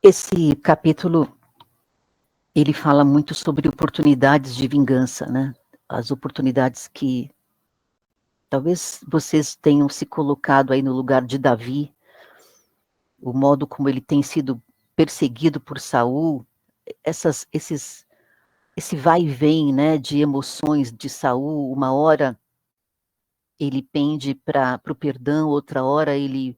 Esse capítulo, ele fala muito sobre oportunidades de vingança, né? As oportunidades que talvez vocês tenham se colocado aí no lugar de Davi, o modo como ele tem sido perseguido por Saul, esse vai e vem, né, de emoções de Saul. Uma hora ele pende para o perdão, outra hora ele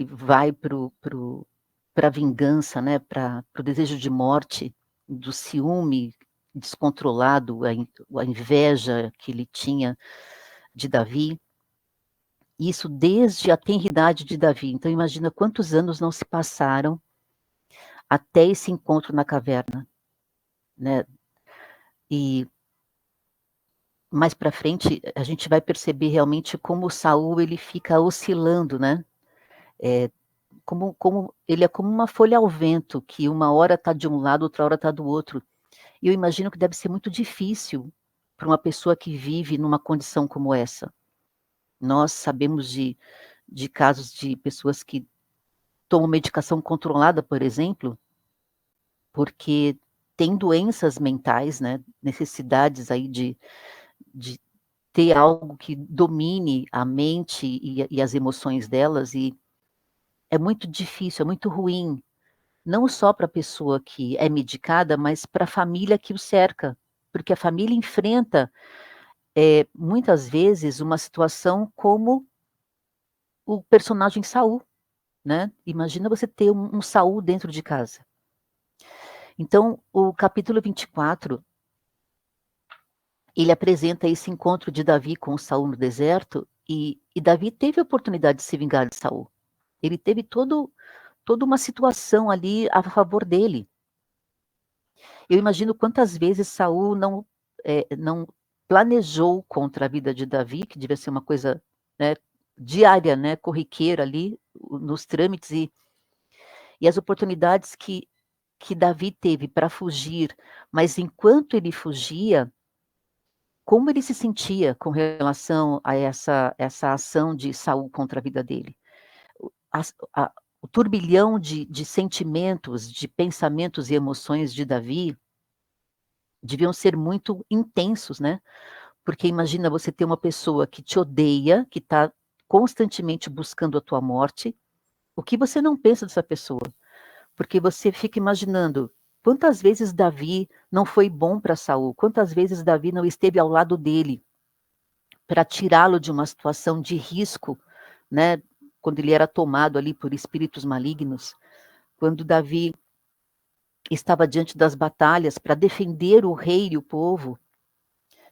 vai para a vingança, né, para o desejo de morte, do ciúme descontrolado, a inveja que ele tinha de Davi. Isso desde a tenridade de Davi. Então imagina quantos anos não se passaram até esse encontro na caverna, né? E mais para frente a gente vai perceber realmente como Saul ele fica oscilando, né? Como ele é como uma folha ao vento, que uma hora está de um lado, outra hora está do outro. E eu imagino que deve ser muito difícil para uma pessoa que vive numa condição como essa. Nós sabemos de casos de pessoas que tomam medicação controlada, por exemplo, porque tem doenças mentais, né, necessidades aí de ter algo que domine a mente e as emoções delas, e é muito difícil, é muito ruim, não só para a pessoa que é medicada, mas para a família que o cerca, porque a família enfrenta, muitas vezes, uma situação como o personagem Saul, né? Imagina você ter um Saul dentro de casa. Então, o capítulo 24, ele apresenta esse encontro de Davi com Saul no deserto, e Davi teve a oportunidade de se vingar de Saul. Ele teve toda uma situação ali a favor dele. Eu imagino quantas vezes Saul não planejou contra a vida de Davi, que devia ser uma coisa, né, diária, né, corriqueira ali, nos trâmites, e as oportunidades que Davi teve para fugir, mas enquanto ele fugia, como ele se sentia com relação a essa ação de Saul contra a vida dele? O turbilhão de sentimentos, de pensamentos e emoções de Davi deviam ser muito intensos, né? Porque imagina você ter uma pessoa que te odeia, que está constantemente buscando a tua morte. O que você não pensa dessa pessoa? Porque você fica imaginando quantas vezes Davi não foi bom para Saul, quantas vezes Davi não esteve ao lado dele para tirá-lo de uma situação de risco, né? Quando ele era tomado ali por espíritos malignos, quando Davi estava diante das batalhas para defender o rei e o povo.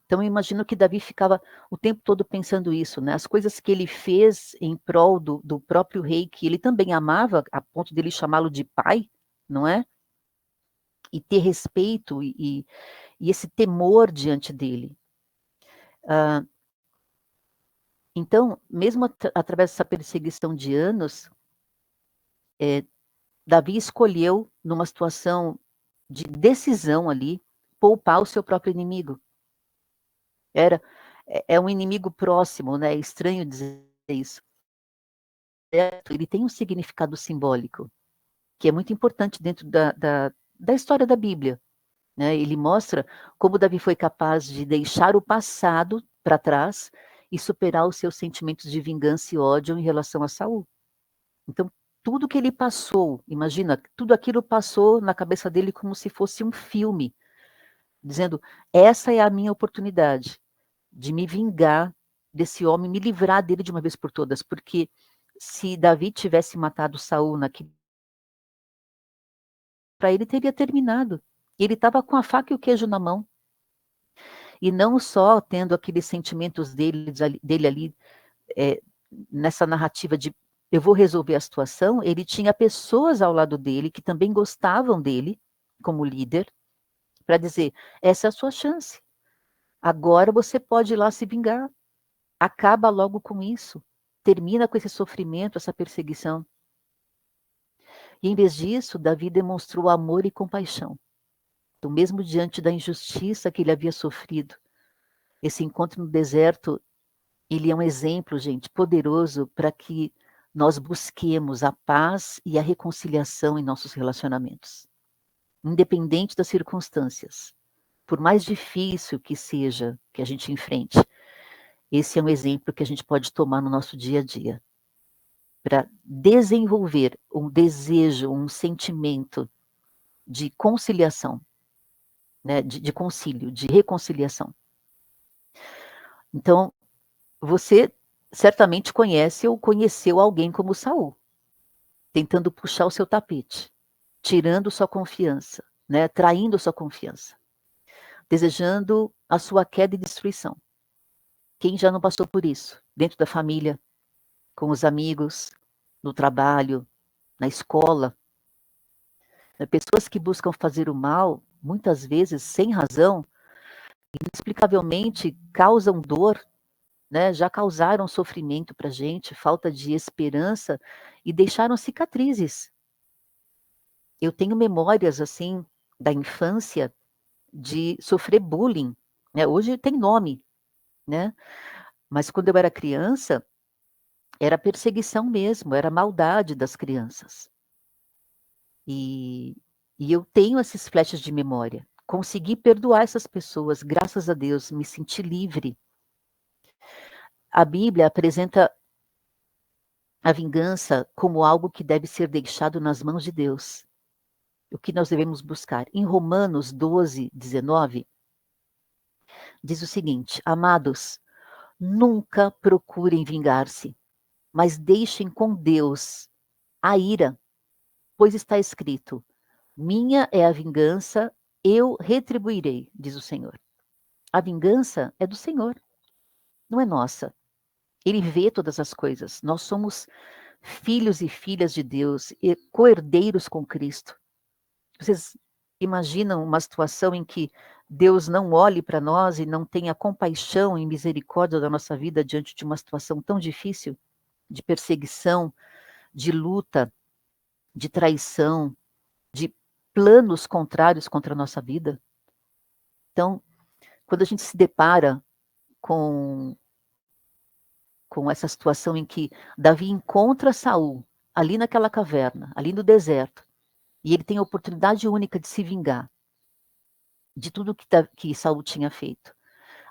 Então eu imagino que Davi ficava o tempo todo pensando isso, né? As coisas que ele fez em prol do próprio rei, que ele também amava, a ponto dele chamá-lo de pai, não é? E ter respeito e esse temor diante dele. Então, mesmo através dessa perseguição de anos, Davi escolheu, numa situação de decisão ali, poupar o seu próprio inimigo. É um inimigo próximo, né? É estranho dizer isso. Ele tem um significado simbólico, que é muito importante dentro da história da Bíblia. Né? Ele mostra como Davi foi capaz de deixar o passado para trás e superar os seus sentimentos de vingança e ódio em relação a Saul. Então, tudo que ele passou, imagina, tudo aquilo passou na cabeça dele como se fosse um filme, dizendo, essa é a minha oportunidade de me vingar desse homem, me livrar dele de uma vez por todas, porque se Davi tivesse matado Saul naquele, para ele teria terminado. Ele estava com a faca e o queijo na mão. E não só tendo aqueles sentimentos dele ali, nessa narrativa de eu vou resolver a situação, ele tinha pessoas ao lado dele que também gostavam dele como líder, para dizer, essa é a sua chance. Agora você pode ir lá se vingar. Acaba logo com isso. Termina com esse sofrimento, essa perseguição. E em vez disso, Davi demonstrou amor e compaixão. Então, mesmo diante da injustiça que ele havia sofrido, esse encontro no deserto, ele é um exemplo, gente, poderoso para que nós busquemos a paz e a reconciliação em nossos relacionamentos, independente das circunstâncias. Por mais difícil que seja que a gente enfrente, esse é um exemplo que a gente pode tomar no nosso dia a dia, para desenvolver um desejo, um sentimento de conciliação, né, de concílio, de reconciliação. Então, você certamente conhece ou conheceu alguém como Saul, tentando puxar o seu tapete, tirando sua confiança, né, traindo sua confiança, desejando a sua queda e destruição. Quem já não passou por isso? Dentro da família, com os amigos, no trabalho, na escola. Pessoas que buscam fazer o mal, muitas vezes sem razão, inexplicavelmente causam dor, né? Já causaram sofrimento para a gente, falta de esperança e deixaram cicatrizes. Eu tenho memórias assim da infância de sofrer bullying, né? Hoje tem nome, né? Mas quando eu era criança, era perseguição mesmo, era maldade das crianças. E, e eu tenho esses flashes de memória. Consegui perdoar essas pessoas, graças a Deus, me senti livre. A Bíblia apresenta a vingança como algo que deve ser deixado nas mãos de Deus. O que nós devemos buscar? Em Romanos 12, 19, diz o seguinte: Amados, nunca procurem vingar-se, mas deixem com Deus a ira, pois está escrito: Minha é a vingança, eu retribuirei, diz o Senhor. A vingança é do Senhor, não é nossa. Ele vê todas as coisas. Nós somos filhos e filhas de Deus e co-herdeiros com Cristo. Vocês imaginam uma situação em que Deus não olhe para nós e não tenha compaixão e misericórdia da nossa vida diante de uma situação tão difícil, de perseguição, de luta, de traição, de planos contrários contra a nossa vida? Então, quando a gente se depara com essa situação em que Davi encontra Saul ali naquela caverna, ali no deserto, e ele tem a oportunidade única de se vingar de tudo que Saul tinha feito.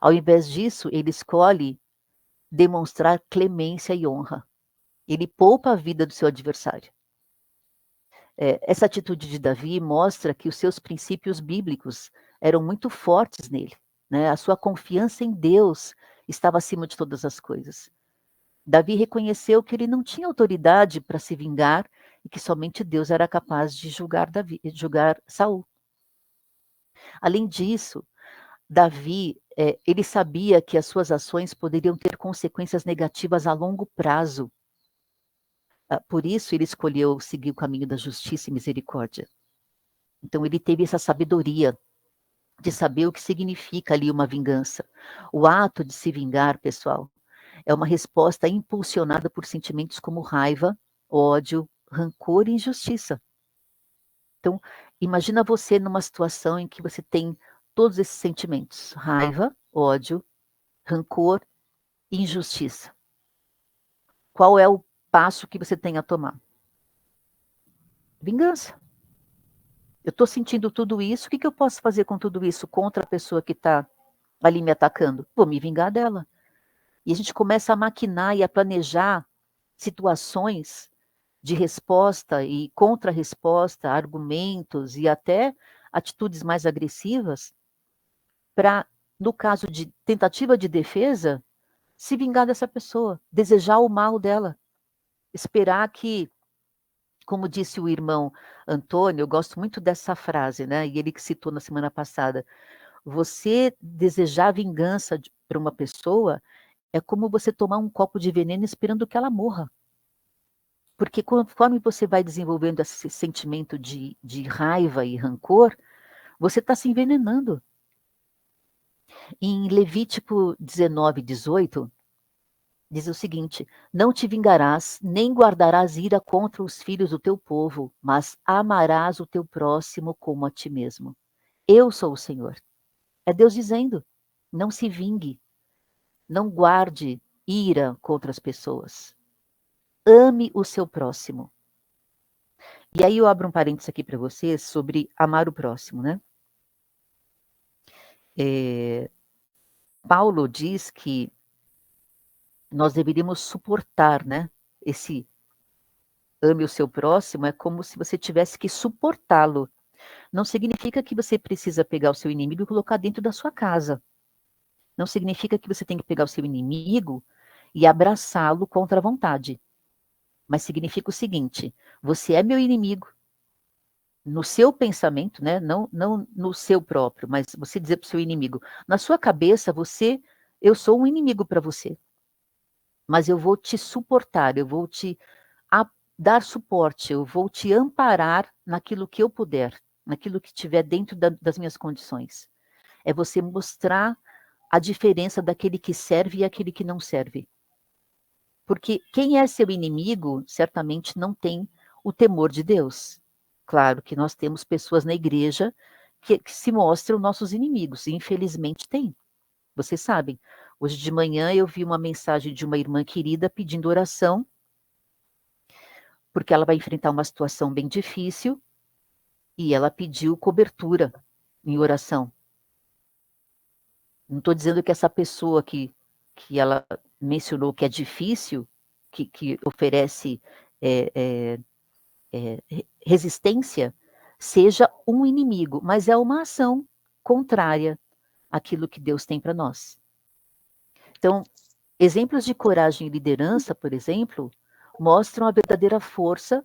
Ao invés disso, ele escolhe demonstrar clemência e honra. Ele poupa a vida do seu adversário. Essa atitude de Davi mostra que os seus princípios bíblicos eram muito fortes nele, né? A sua confiança em Deus estava acima de todas as coisas. Davi reconheceu que ele não tinha autoridade para se vingar e que somente Deus era capaz de julgar Saul. Além disso, Davi, ele sabia que as suas ações poderiam ter consequências negativas a longo prazo. Por isso, ele escolheu seguir o caminho da justiça e misericórdia. Então, ele teve essa sabedoria de saber o que significa ali uma vingança. O ato de se vingar, pessoal, é uma resposta impulsionada por sentimentos como raiva, ódio, rancor e injustiça. Então, imagina você numa situação em que você tem todos esses sentimentos: raiva, ódio, rancor e injustiça. Qual é o passo que você tem a tomar? Vingança. Eu estou sentindo tudo isso, o que eu posso fazer com tudo isso contra a pessoa que está ali me atacando? Vou me vingar dela. E a gente começa a maquinar e a planejar situações de resposta e contra-resposta, argumentos e até atitudes mais agressivas para, no caso de tentativa de defesa, se vingar dessa pessoa, desejar o mal dela, esperar que, como disse o irmão Antônio, eu gosto muito dessa frase, né? E ele que citou na semana passada, você desejar vingança para uma pessoa é como você tomar um copo de veneno esperando que ela morra. Porque conforme você vai desenvolvendo esse sentimento de raiva e rancor, você está se envenenando. Em Levítico 19, 18, diz o seguinte: Não te vingarás, nem guardarás ira contra os filhos do teu povo, mas amarás o teu próximo como a ti mesmo. Eu sou o Senhor. É Deus dizendo: não se vingue, não guarde ira contra as pessoas. ame o seu próximo. E aí eu abro um parênteses aqui para vocês sobre amar o próximo, né? Paulo diz que nós deveríamos suportar, né? Esse ame o seu próximo é como se você tivesse que suportá-lo. Não significa que você precisa pegar o seu inimigo e colocar dentro da sua casa. Não significa que você tem que pegar o seu inimigo e abraçá-lo contra a vontade. Mas significa o seguinte: você é meu inimigo no seu pensamento, né? Não no seu próprio, mas você dizer para o seu inimigo, na sua cabeça, eu sou um inimigo para você, mas eu vou te suportar, eu vou te dar suporte, eu vou te amparar naquilo que eu puder, naquilo que estiver dentro das minhas condições. É você mostrar a diferença daquele que serve e aquele que não serve. Porque quem é seu inimigo, certamente não tem o temor de Deus. Claro que nós temos pessoas na igreja que se mostram nossos inimigos, e infelizmente tem. Vocês sabem, hoje de manhã eu vi uma mensagem de uma irmã querida pedindo oração, porque ela vai enfrentar uma situação bem difícil, e ela pediu cobertura em oração. Não estou dizendo que essa pessoa que ela mencionou que é difícil, que oferece resistência, seja um inimigo, mas é uma ação contrária àquilo que Deus tem para nós. Então, exemplos de coragem e liderança, por exemplo, mostram a verdadeira força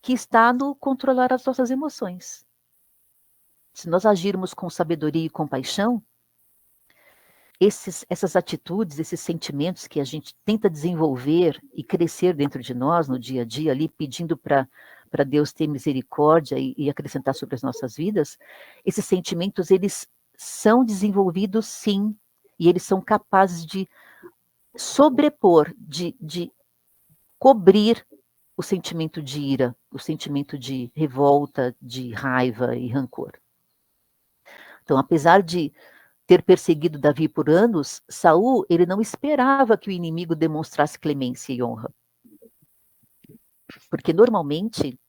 que está no controlar as nossas emoções. Se nós agirmos com sabedoria e compaixão, essas atitudes, esses sentimentos que a gente tenta desenvolver e crescer dentro de nós no dia a dia, ali pedindo para Deus ter misericórdia e acrescentar sobre as nossas vidas, esses sentimentos, eles são desenvolvidos sim, e eles são capazes de sobrepor, de cobrir o sentimento de ira, o sentimento de revolta, de raiva e rancor. Então, apesar de ter perseguido Davi por anos, Saul, ele não esperava que o inimigo demonstrasse clemência e honra. Porque normalmente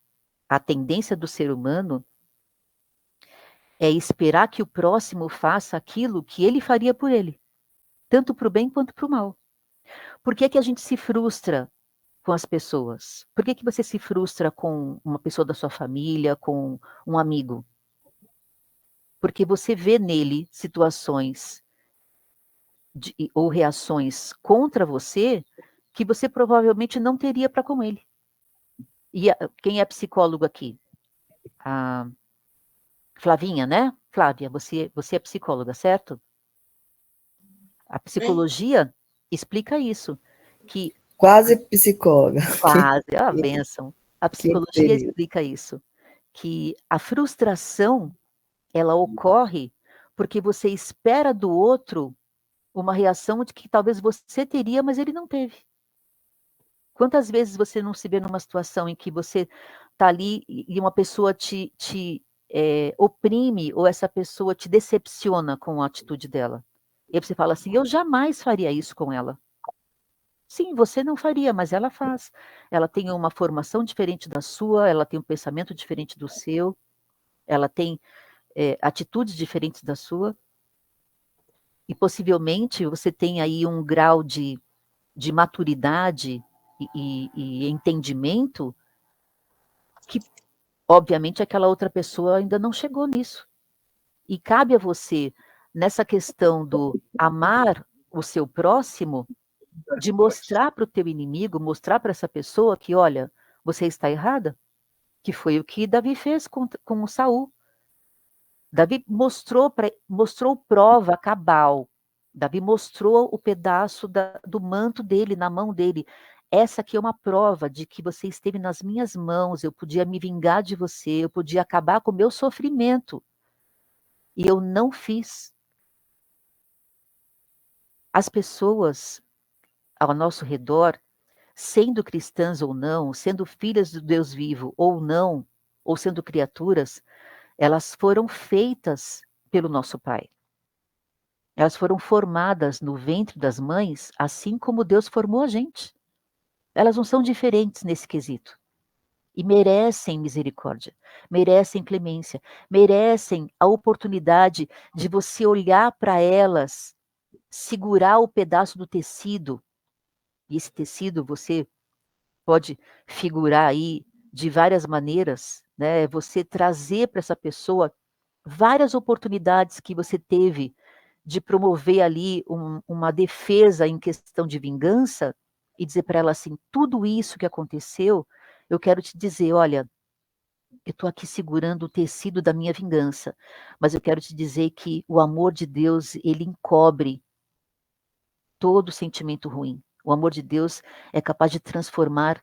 a tendência do ser humano é esperar que o próximo faça aquilo que ele faria por ele, tanto para o bem quanto para o mal. Por que que a gente se frustra com as pessoas? Por que que você se frustra com uma pessoa da sua família, com um amigo? Porque você vê nele situações ou reações contra você que você provavelmente não teria para com ele. E quem é psicólogo aqui? A Flavinha, né? Flávia, você é psicóloga, certo? A psicologia explica isso, que Quase psicóloga. quase, a bênção. A Que psicologia período. explica isso, que a frustração, ela ocorre porque você espera do outro uma reação de que talvez você teria, mas ele não teve. Quantas vezes você não se vê numa situação em que você está ali e uma pessoa te oprime, ou essa pessoa te decepciona com a atitude dela? E aí você fala assim, eu jamais faria isso com ela. Sim, você não faria, mas ela faz. Ela tem uma formação diferente da sua, ela tem um pensamento diferente do seu, ela tem atitudes diferentes da sua, e possivelmente você tem aí um grau de maturidade e entendimento que, obviamente, aquela outra pessoa ainda não chegou nisso. E cabe a você, nessa questão do amar o seu próximo, de mostrar para o teu inimigo, mostrar para essa pessoa que, olha, você está errada, que foi o que Davi fez com o Saul. Davi mostrou prova cabal. Davi mostrou o pedaço do manto dele na mão dele. Essa aqui é uma prova de que você esteve nas minhas mãos, eu podia me vingar de você, eu podia acabar com o meu sofrimento. E eu não fiz. As pessoas ao nosso redor, sendo cristãs ou não, sendo filhas do Deus vivo ou não, ou sendo criaturas, elas foram feitas pelo nosso Pai. Elas foram formadas no ventre das mães, assim como Deus formou a gente. Elas não são diferentes nesse quesito. E merecem misericórdia, merecem clemência, merecem a oportunidade de você olhar para elas, segurar o pedaço do tecido, e esse tecido você pode figurar aí de várias maneiras, né? Você trazer para essa pessoa várias oportunidades que você teve de promover ali uma defesa em questão de vingança e dizer para ela assim: tudo isso que aconteceu, eu quero te dizer, olha, eu estou aqui segurando o tecido da minha vingança, mas eu quero te dizer que o amor de Deus, ele encobre todo sentimento ruim. O amor de Deus é capaz de transformar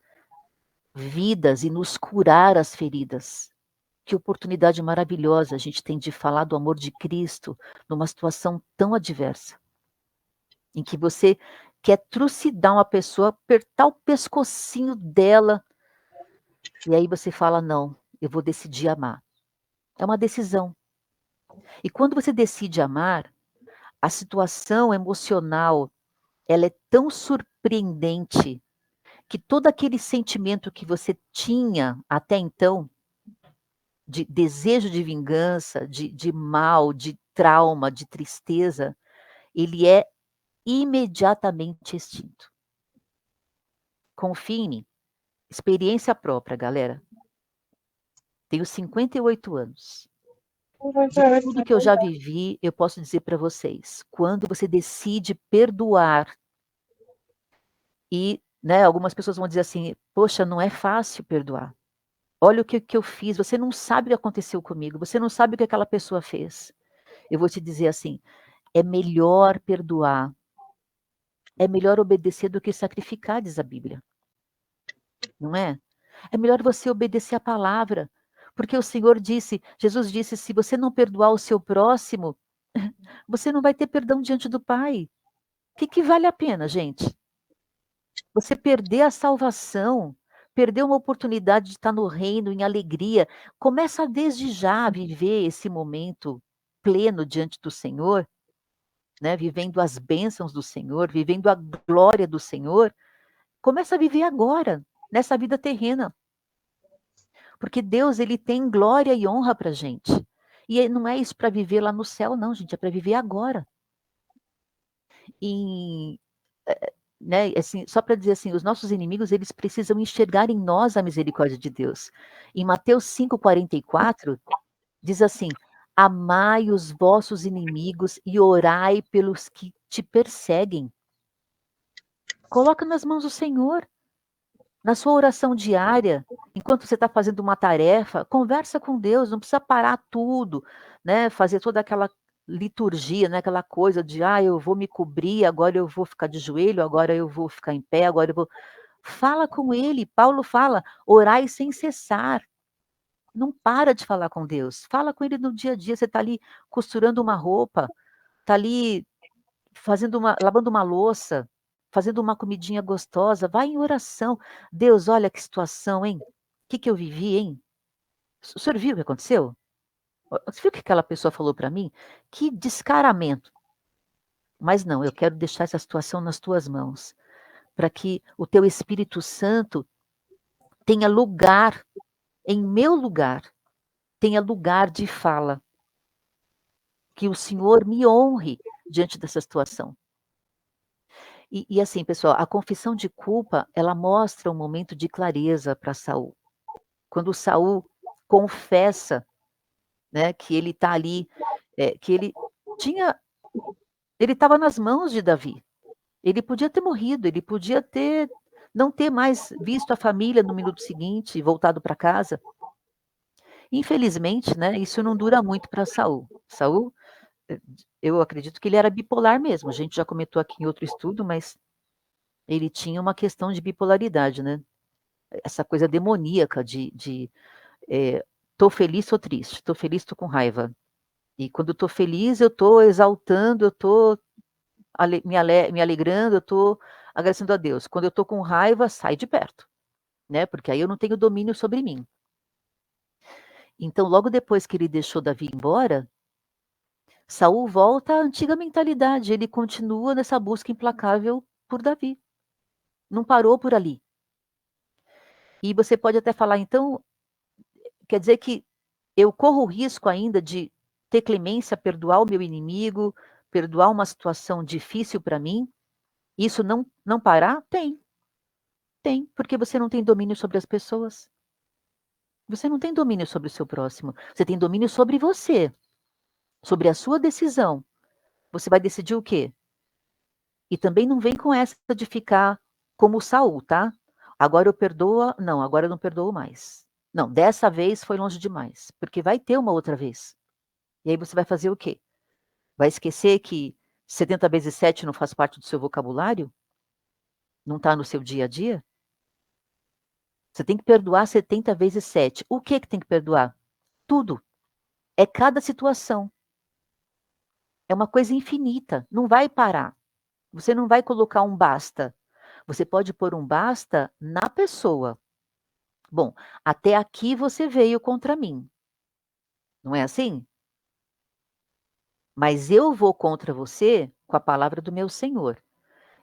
vidas e nos curar as feridas. Que oportunidade maravilhosa a gente tem de falar do amor de Cristo numa situação tão adversa, em que você quer trucidar uma pessoa, apertar o pescocinho dela, e aí você fala: não, eu vou decidir amar. É uma decisão. E quando você decide amar, a situação emocional, ela é tão surpreendente que todo aquele sentimento que você tinha até então, de desejo de vingança, de mal, de trauma, de tristeza, ele é imediatamente extinto. Confie em mim. Experiência própria, galera. Tenho 58 anos. De tudo que eu já vivi, eu posso dizer para vocês, quando você decide perdoar, e né, algumas pessoas vão dizer assim: poxa, não é fácil perdoar. Olha o que eu fiz, você não sabe o que aconteceu comigo, você não sabe o que aquela pessoa fez. Eu vou te dizer assim: é melhor perdoar, é melhor obedecer do que sacrificar, diz a Bíblia. Não é? É melhor você obedecer a palavra, porque o Senhor disse, Jesus disse: se você não perdoar o seu próximo, você não vai ter perdão diante do Pai. O que vale a pena, gente? Você perder a salvação, perder uma oportunidade de estar no reino em alegria. Começa desde já a viver esse momento pleno diante do Senhor, né? Vivendo as bênçãos do Senhor, vivendo a glória do Senhor. Começa a viver agora, nessa vida terrena. Porque Deus, ele tem glória e honra para gente. E não é isso para viver lá no céu, não, gente, é para viver agora. E, né, assim, só para dizer assim, os nossos inimigos, eles precisam enxergar em nós a misericórdia de Deus. Em Mateus 5,44, diz assim: amai os vossos inimigos e orai pelos que te perseguem. Coloca nas mãos do Senhor. Na sua oração diária, enquanto você está fazendo uma tarefa, conversa com Deus, não precisa parar tudo, né? Fazer toda aquela liturgia, né? Aquela coisa de, eu vou me cobrir, agora eu vou ficar de joelho, agora eu vou ficar em pé, agora eu vou. Fala com Ele. Paulo fala: orai sem cessar. Não para de falar com Deus. Fala com Ele no dia a dia. Você está ali costurando uma roupa, está ali lavando uma louça, fazendo uma comidinha gostosa, vai em oração. Deus, olha que situação, hein? O que eu vivi, hein? O senhor viu o que aconteceu? Você viu o que aquela pessoa falou para mim? Que descaramento. Mas não, eu quero deixar essa situação nas tuas mãos, para que o teu Espírito Santo tenha lugar, em meu lugar, tenha lugar de fala. Que o Senhor me honre diante dessa situação. E assim, pessoal, a confissão de culpa, ela mostra um momento de clareza para Saul. Quando Saul confessa, né, que ele está ali, que ele estava nas mãos de Davi. Ele podia ter morrido, ele podia não ter mais visto a família no minuto seguinte, voltado para casa. Infelizmente, né, isso não dura muito para Saul. Saul, eu acredito que ele era bipolar mesmo. A gente já comentou aqui em outro estudo, mas ele tinha uma questão de bipolaridade, né? Essa coisa demoníaca de tô feliz, tô triste, tô feliz, tô com raiva. E quando eu tô feliz, eu tô exaltando, eu tô me alegrando, eu tô agradecendo a Deus. Quando eu tô com raiva, sai de perto, né? Porque aí eu não tenho domínio sobre mim. Então, logo depois que ele deixou Davi embora, Saul volta à antiga mentalidade, ele continua nessa busca implacável por Davi. Não parou por ali. E você pode até falar, então, quer dizer que eu corro o risco ainda de ter clemência, perdoar o meu inimigo, perdoar uma situação difícil para mim, isso não parar? Tem, porque você não tem domínio sobre as pessoas. Você não tem domínio sobre o seu próximo. Você tem domínio sobre você, sobre a sua decisão. Você vai decidir o quê? E também não vem com essa de ficar como Saul, tá? Agora eu perdoo, não, agora eu não perdoo mais. Não, dessa vez foi longe demais, porque vai ter uma outra vez. E aí você vai fazer o quê? Vai esquecer que 70 vezes 7 não faz parte do seu vocabulário? Não está no seu dia a dia? Você tem que perdoar 70 vezes 7. O que que tem que perdoar? Tudo. É cada situação. É uma coisa infinita. Não vai parar. Você não vai colocar um basta. Você pode pôr um basta na pessoa. Bom, até aqui você veio contra mim. Não é assim? Mas eu vou contra você com a palavra do meu Senhor.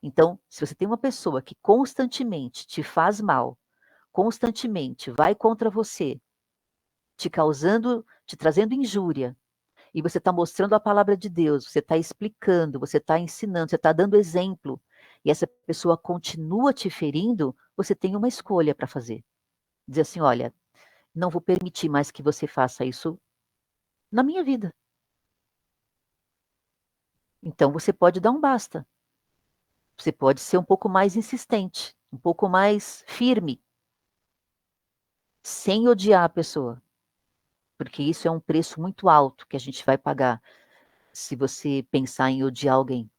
Então, se você tem uma pessoa que constantemente te faz mal, constantemente vai contra você, te causando, te trazendo injúria, e você está mostrando a palavra de Deus, você está explicando, você está ensinando, você está dando exemplo, e essa pessoa continua te ferindo, você tem uma escolha para fazer. Dizer assim, olha, não vou permitir mais que você faça isso na minha vida. Então você pode dar um basta. Você pode ser um pouco mais insistente, um pouco mais firme, sem odiar a pessoa. Porque isso é um preço muito alto que a gente vai pagar se você pensar em odiar alguém.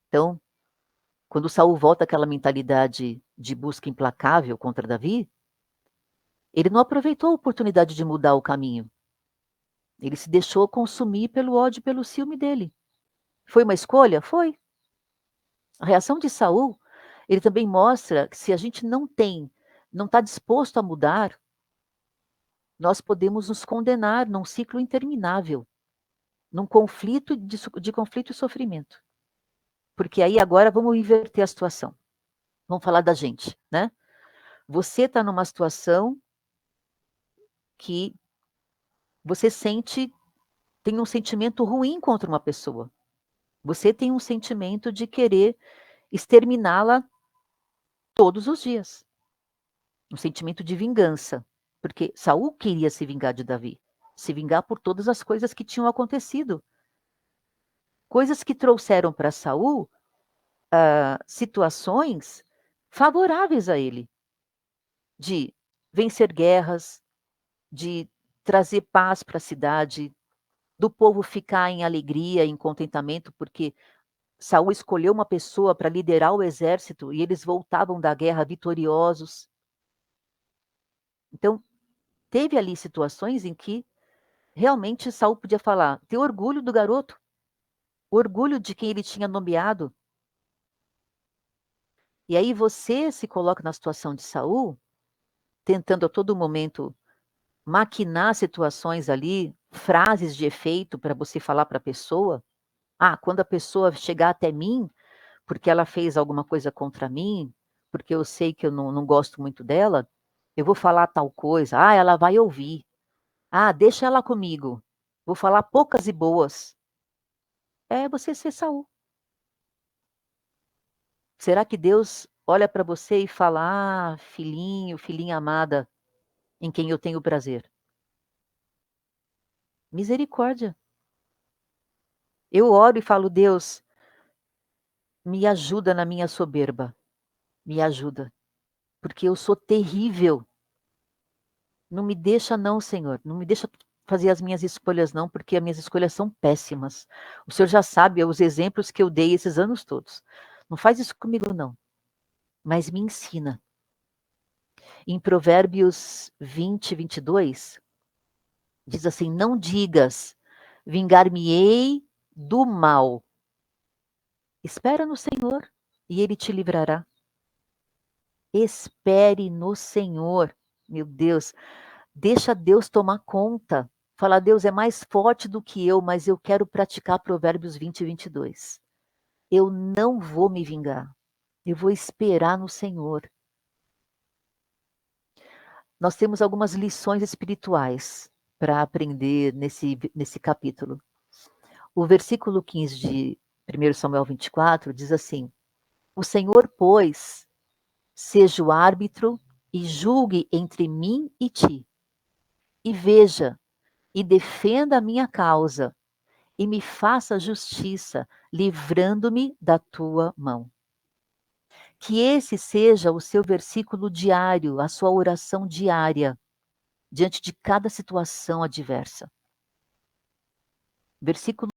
Então, quando Saul volta àquela mentalidade de busca implacável contra Davi, ele não aproveitou a oportunidade de mudar o caminho. Ele se deixou consumir pelo ódio, pelo ciúme dele. Foi uma escolha? Foi. A reação de Saul, ele também mostra que se a gente não está disposto a mudar, nós podemos nos condenar num ciclo interminável, num conflito de conflito e sofrimento. Porque aí agora vamos inverter a situação. Vamos falar da gente, né? Você está numa situação que você tem um sentimento ruim contra uma pessoa. Você tem um sentimento de querer exterminá-la todos os dias. Um sentimento de vingança. Porque Saul queria se vingar de Davi. Se vingar por todas as coisas que tinham acontecido. Coisas que trouxeram para Saul situações favoráveis a ele. De vencer guerras, de trazer paz para a cidade, do povo ficar em alegria, em contentamento, porque Saul escolheu uma pessoa para liderar o exército e eles voltavam da guerra vitoriosos. Então, teve ali situações em que realmente Saul podia falar, ter orgulho do garoto, orgulho de quem ele tinha nomeado. E aí você se coloca na situação de Saul, tentando a todo momento maquinar situações ali, frases de efeito para você falar para a pessoa. Ah, quando a pessoa chegar até mim, porque ela fez alguma coisa contra mim, porque eu sei que eu não gosto muito dela, eu vou falar tal coisa. Ah, ela vai ouvir. Ah, deixa ela comigo. Vou falar poucas e boas. É você ser Saul. Será que Deus olha para você e fala: ah, filhinho, filhinha amada, em quem eu tenho prazer? Misericórdia. Eu oro e falo: Deus, me ajuda na minha soberba. Me ajuda. Porque eu sou terrível. Não me deixa não, Senhor. Não me deixa fazer as minhas escolhas não, porque as minhas escolhas são péssimas. O Senhor já sabe os exemplos que eu dei esses anos todos. Não faz isso comigo não, mas me ensina. Em Provérbios 20, 22, diz assim, não digas, vingar-me-ei do mal. Espera no Senhor e Ele te livrará. Espere no Senhor. Meu Deus, deixa Deus tomar conta. Fala, Deus é mais forte do que eu, mas eu quero praticar Provérbios 20, 22. Eu não vou me vingar. Eu vou esperar no Senhor. nós temos algumas lições espirituais para aprender nesse capítulo. O versículo 15 de 1 Samuel 24 diz assim: o Senhor, pois, seja o árbitro e julgue entre mim e ti, e veja, e defenda a minha causa, e me faça justiça, livrando-me da tua mão. Que esse seja o seu versículo diário, a sua oração diária, diante de cada situação adversa. Versículo